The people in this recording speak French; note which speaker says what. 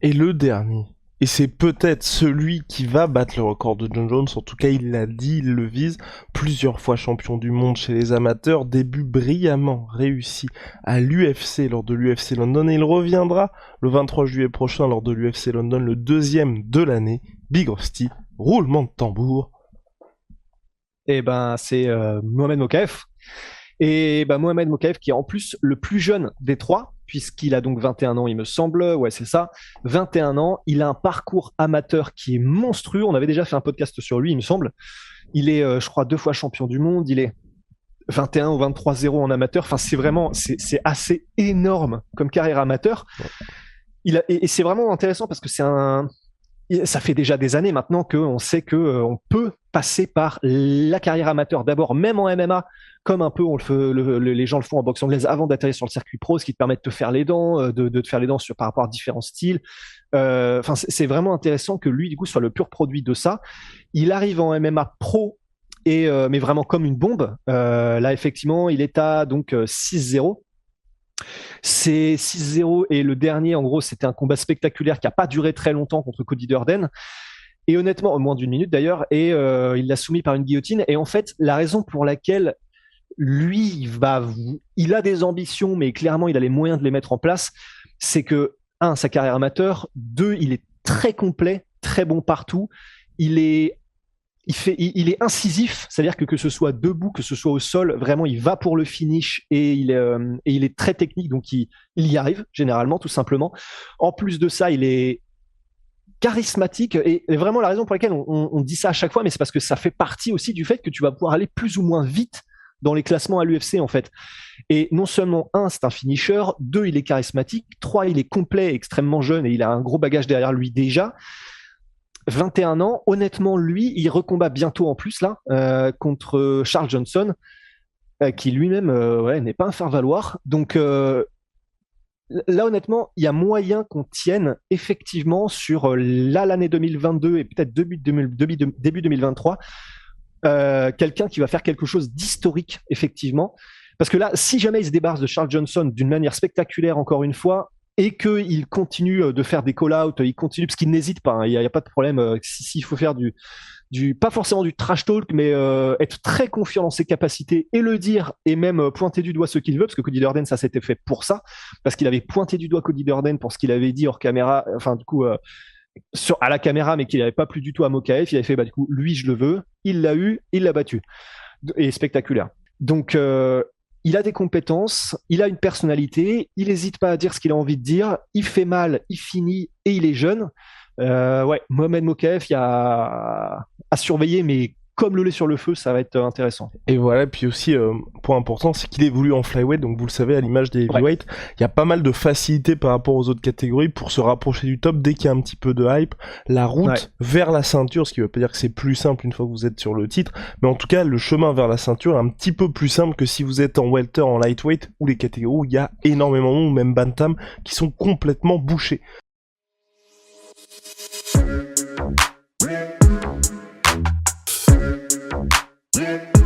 Speaker 1: Et le dernier, et c'est peut-être celui qui va battre le record de John Jones, en tout cas il l'a dit, il le vise, plusieurs fois champion du monde chez les amateurs, début brillamment réussi à l'UFC lors de l'UFC London, et il reviendra le 23 juillet prochain lors de l'UFC London, le deuxième de l'année. Big Rusty, roulement de tambour.
Speaker 2: Et ben, c'est Mohamed Mokaev. Et ben, Mohamed Mokaev qui est en plus le plus jeune des trois, puisqu'il a donc 21 ans, il me semble. Ouais, c'est ça. 21 ans. Il a un parcours amateur qui est monstrueux. On avait déjà fait un podcast sur lui, il me semble. Il est, je crois, 2 fois champion du monde. Il est 21 ou 23-0 en amateur. Enfin, c'est vraiment, c'est assez énorme comme carrière amateur. Et c'est vraiment intéressant parce que ça fait déjà des années maintenant qu'on sait que on peut passer par la carrière amateur. D'abord, même en MMA, comme un peu les gens le font en boxe anglaise avant d'atterrir sur le circuit pro, ce qui te permet de te faire les dents, de te faire les dents par rapport à différents styles. Enfin, c'est vraiment intéressant que lui, du coup, soit le pur produit de ça. Il arrive en MMA pro. Mais vraiment comme une bombe. Là, effectivement, il est à donc 6-0. C'est 6-0 et le dernier, en gros, c'était un combat spectaculaire qui n'a pas duré très longtemps contre Cody Durden. Et honnêtement, moins d'une minute d'ailleurs, et il l'a soumis par une guillotine. Et en fait, la raison pour laquelle lui, il a des ambitions, mais clairement, il a les moyens de les mettre en place, c'est que, un, sa carrière amateur, deux, il est très complet, très bon partout. Il est il est incisif, c'est-à-dire que ce soit debout, que ce soit au sol, vraiment, il va pour le finish et il est très technique, donc il y arrive généralement, tout simplement. En plus de ça, il est charismatique et vraiment la raison pour laquelle on dit ça à chaque fois, mais c'est parce que ça fait partie aussi du fait que tu vas pouvoir aller plus ou moins vite dans les classements à l'UFC en fait. Et non seulement un, c'est un finisher, deux, il est charismatique, trois, il est complet, extrêmement jeune et il a un gros bagage derrière lui déjà. 21 ans, honnêtement, lui, il recombat bientôt en plus là contre Charles Johnson, qui lui-même n'est pas un faire-valoir. Donc là, honnêtement, il y a moyen qu'on tienne effectivement sur l'année 2022 et peut-être début 2023, quelqu'un qui va faire quelque chose d'historique, effectivement. Parce que là, si jamais il se débarrasse de Charles Johnson d'une manière spectaculaire, encore une fois, et qu'il continue de faire des call-outs, il continue, parce qu'il n'hésite pas, hein, il n'y a pas de problème, s'il faut faire pas forcément du trash talk, mais être très confiant dans ses capacités et le dire, et même pointer du doigt ce qu'il veut, parce que Cody Durden, ça s'était fait pour ça, parce qu'il avait pointé du doigt Cody Durden pour ce qu'il avait dit hors caméra, enfin du coup, à la caméra, mais qu'il n'avait pas plu du tout à Mokaev, il avait fait, bah du coup, lui je le veux, il l'a eu, il l'a battu. Et spectaculaire. Donc, il a des compétences, il a une personnalité, il n'hésite pas à dire ce qu'il a envie de dire, il fait mal, il finit et il est jeune. Ouais, Mohamed Mokaev, il y a à surveiller, mais comme le lait sur le feu, ça va être intéressant.
Speaker 1: Et voilà, puis aussi, point important, c'est qu'il évolue en flyweight, donc vous le savez, à l'image des
Speaker 2: Ouais.
Speaker 1: heavyweight, il y a pas mal de facilité par rapport aux autres catégories pour se rapprocher du top dès qu'il y a un petit peu de hype. La route
Speaker 2: Ouais.
Speaker 1: vers la ceinture, ce qui veut pas dire que c'est plus simple une fois que vous êtes sur le titre, mais en tout cas, le chemin vers la ceinture est un petit peu plus simple que si vous êtes en welter, en lightweight, ou les catégories où il y a énormément de monde, ou même bantam, qui sont complètement bouchés.
Speaker 3: Yeah.